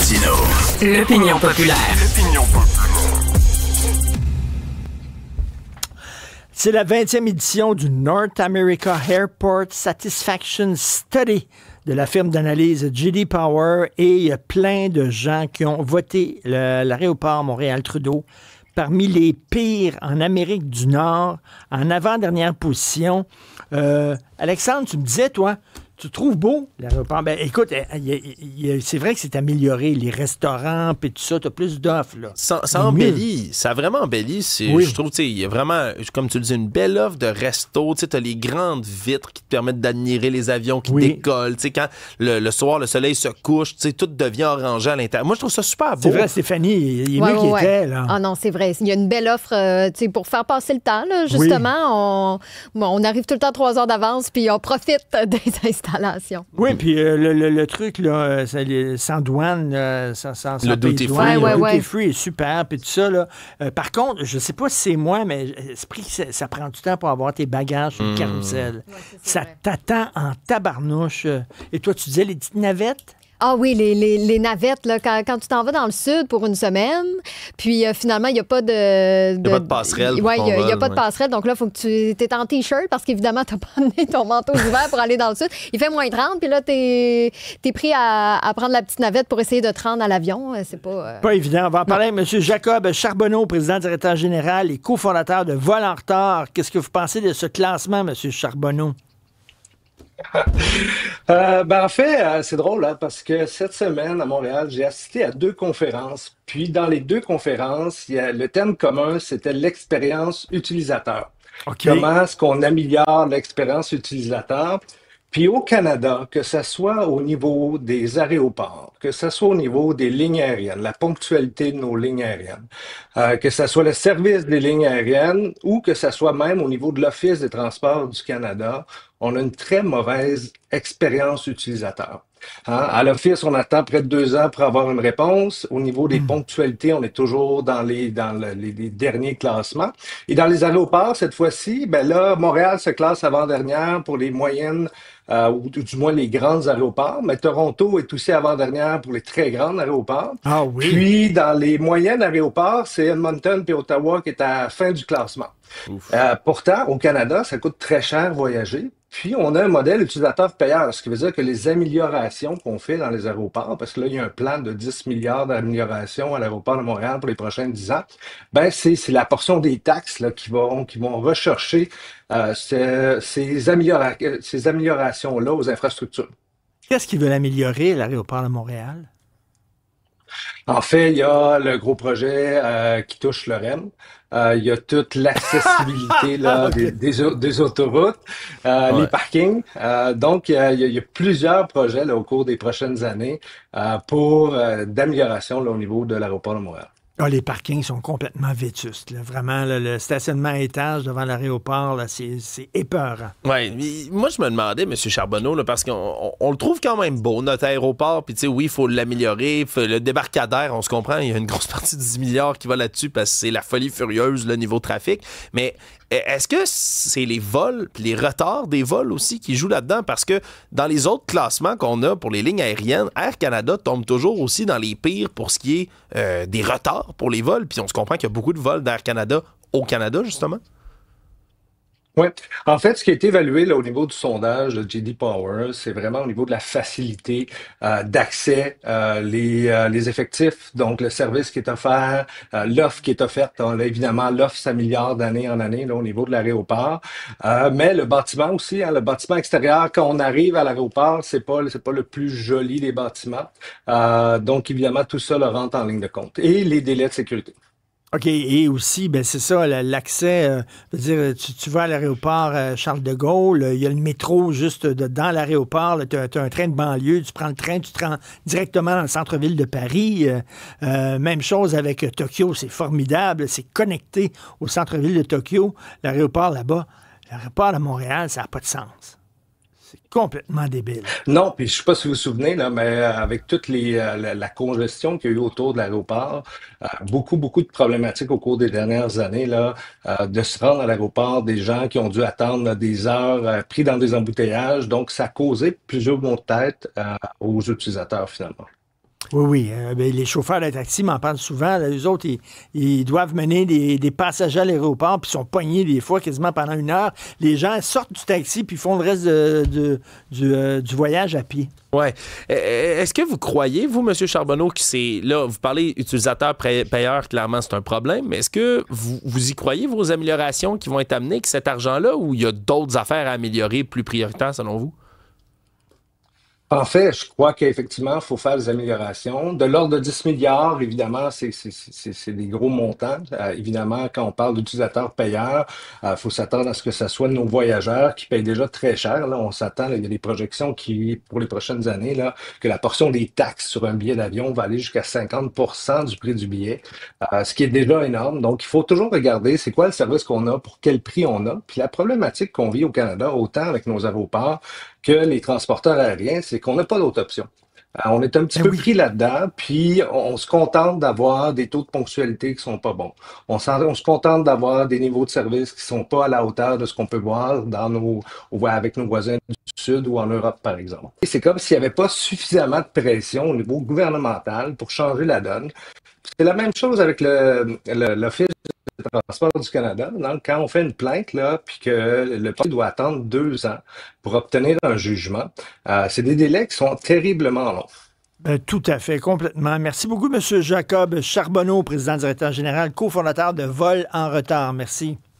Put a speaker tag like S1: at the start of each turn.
S1: Martino.
S2: L'opinion populaire.
S3: C'est la 20e édition du North America Airport Satisfaction Study de la firme d'analyse J.D. Power, et il y a plein de gens qui ont voté l'aéroport Montréal-Trudeau parmi les pires en Amérique du Nord, en avant-dernière position. Alexandre, tu me disais, toi, tu trouves beau l'aéroport? Ben, écoute, c'est vrai que c'est amélioré, les restaurants, puis tout ça, t'as plus d'offres, là.
S4: Ça embellit, ça a vraiment embelli.
S3: Oui.
S4: Je trouve, tu sais, il y a vraiment, comme tu le dis, une belle offre de resto. Tu sais, t'as les grandes vitres qui te permettent d'admirer les avions qui décollent. Tu sais, quand le soir, le soleil se couche, tu sais, tout devient orangé à l'intérieur. Moi, je trouve ça super beau.
S3: C'est vrai, Stéphanie, il est mieux qu'il était, là.
S5: Ah non, c'est vrai. Il y a une belle offre, tu sais, pour faire passer le temps, là, justement. On arrive tout le temps 3 heures d'avance, puis on profite des installations.
S3: Oui, puis le truc, là, sans douane, sans
S4: le duty
S3: free.
S4: free.
S3: Le duty free est super, puis tout ça, là. Par contre, je sais pas si c'est moi, mais ça prend du temps pour avoir tes bagages sur le carrousel.
S5: Ouais,
S3: ça
S5: vrai.
S3: t'attend en tabarnouche. Et toi, tu disais les petites navettes?
S5: Ah oui, les navettes, là, quand tu t'en vas dans le sud pour une semaine, puis finalement, il n'y a pas de...
S4: Il n'y a pas de passerelle.
S5: Oui, il n'y a pas de passerelle. Donc là, il faut que tu es en T-shirt parce qu'évidemment, tu n'as pas amené ton manteau d'hiver pour aller dans le sud. Il fait moins 30, puis là, tu es pris à prendre la petite navette pour essayer de te rendre à l'avion. C'est pas...
S3: Pas évident. On va en parler avec M. Jacob Charbonneau, président directeur général et cofondateur de Vol en retard. Qu'est-ce que vous pensez de ce classement, M. Charbonneau?
S6: En fait, c'est drôle parce que cette semaine à Montréal, j'ai assisté à 2 conférences. Puis dans les 2 conférences, le thème commun, c'était l'expérience utilisateur.
S3: Okay.
S6: Comment est-ce qu'on améliore l'expérience utilisateur? Puis au Canada, que ce soit au niveau des aéroports, que ce soit au niveau des lignes aériennes, la ponctualité de nos lignes aériennes, que ce soit le service des lignes aériennes ou que ce soit même au niveau de l'Office des transports du Canada, on a une très mauvaise expérience utilisateur. À l'Office, on attend près de 2 ans pour avoir une réponse. Au niveau des ponctualités, on est toujours dans les derniers classements. Et dans les aéroports, cette fois-ci, ben là, Montréal se classe avant-dernière pour les moyennes ou du moins les grandes aéroports, mais Toronto est aussi avant-dernière pour les très grands aéroports.
S3: Ah oui.
S6: Puis, dans les moyennes aéroports, c'est Edmonton et Ottawa qui est à la fin du classement. Pourtant, au Canada, ça coûte très cher voyager. Puis, on a un modèle utilisateur payeur, ce qui veut dire que les améliorations qu'on fait dans les aéroports, parce que là, il y a un plan de 10 milliards d'améliorations à l'aéroport de Montréal pour les prochains 10 ans, ben c'est la portion des taxes là, qui vont rechercher ces améliorations-là aux infrastructures.
S3: Qu'est-ce qu'ils veulent améliorer à l'aéroport de Montréal?
S6: En fait, il y a le gros projet qui touche le REM. Il y a toute l'accessibilité là, des autoroutes, les parkings. Donc, il y a plusieurs projets là, au cours des prochaines années pour d'amélioration là, au niveau de l'aéroport de Montréal.
S3: Ah, les parkings sont complètement vétustes. Là. Vraiment, là, le stationnement à étage devant l'aéroport, là, c'est épeurant.
S4: Oui, moi, je me demandais, M. Charbonneau, là, parce qu'on le trouve quand même beau, notre aéroport. Puis, tu sais, oui, il faut l'améliorer. Le débarcadère, on se comprend, il y a une grosse partie de 10 milliards qui va là-dessus parce que c'est la folie furieuse, le niveau trafic. Mais est-ce que c'est les vols, puis les retards des vols aussi qui jouent là-dedans? Parce que dans les autres classements qu'on a pour les lignes aériennes, Air Canada tombe toujours aussi dans les pires pour ce qui est des retards pour les vols. Puis on se comprend qu'il y a beaucoup de vols d'Air Canada au Canada, justement.
S6: Oui. En fait, ce qui a été évalué là, au niveau du sondage de J.D. Power, c'est vraiment au niveau de la facilité d'accès, les effectifs, donc le service qui est offert, l'offre qui est offerte. Là, évidemment, l'offre s'améliore d'année en année là, au niveau de l'aéroport. Mais le bâtiment aussi, le bâtiment extérieur, quand on arrive à l'aéroport, c'est pas le plus joli des bâtiments. Donc, évidemment, tout ça le rentre en ligne de compte. Et les délais de sécurité.
S3: OK, et aussi, ben c'est ça, l'accès, dire, tu vas à l'aéroport Charles de Gaulle, il y a le métro juste dans l'aéroport, tu as un train de banlieue, tu prends le train, tu te rends directement dans le centre-ville de Paris. Même chose avec Tokyo, c'est formidable, c'est connecté au centre-ville de Tokyo. L'aéroport là-bas, l'aéroport de Montréal, ça n'a pas de sens. C'est complètement débile.
S6: Non, puis je sais pas si vous vous souvenez, là, mais avec toute la congestion qu'il y a eu autour de l'aéroport, beaucoup de problématiques au cours des dernières années, là, de se rendre à l'aéroport, des gens qui ont dû attendre là, des heures pris dans des embouteillages. Donc, ça a causé plusieurs maux de tête aux utilisateurs, finalement.
S3: Oui, oui. Ben, les chauffeurs de taxi m'en parlent souvent. Là, eux autres, ils doivent mener des passagers à l'aéroport, puis ils sont pognés des fois quasiment pendant 1 heure. Les gens sortent du taxi, puis font le reste du voyage à pied.
S4: Ouais. Est-ce que vous croyez, vous, M. Charbonneau, que c'est... Là, vous parlez utilisateur-payeur, clairement, c'est un problème, mais est-ce que vous y croyez, vos améliorations qui vont être amenées, que cet argent-là, ou il y a d'autres affaires à améliorer plus prioritaires, selon vous?
S6: En fait, je crois qu'effectivement, il faut faire des améliorations. De l'ordre de 10 milliards, évidemment, c'est des gros montants. Évidemment, quand on parle d'utilisateurs payeurs, il faut s'attendre à ce que ce soit nos voyageurs qui payent déjà très cher. Là, on s'attend, il y a des projections qui, pour les prochaines années, là, que la portion des taxes sur un billet d'avion va aller jusqu'à 50% du prix du billet, ce qui est déjà énorme. Donc, il faut toujours regarder c'est quoi le service qu'on a, pour quel prix on a. Puis la problématique qu'on vit au Canada, autant avec nos aéroports que les transporteurs aériens, c'est qu'on n'a pas d'autre option. On est un petit peu pris là-dedans, puis on se contente d'avoir des taux de ponctualité qui sont pas bons. On se contente d'avoir des niveaux de service qui sont pas à la hauteur de ce qu'on peut voir avec nos voisins du Sud ou en Europe, par exemple. Et c'est comme s'il n'y avait pas suffisamment de pression au niveau gouvernemental pour changer la donne. C'est la même chose avec l'Office de transport du Canada. Donc, quand on fait une plainte, là, puis que le procès doit attendre 2 ans pour obtenir un jugement, c'est des délais qui sont terriblement longs.
S3: Tout à fait, complètement. Merci beaucoup, M. Jacob Charbonneau, président directeur général, cofondateur de Vol en retard. Merci.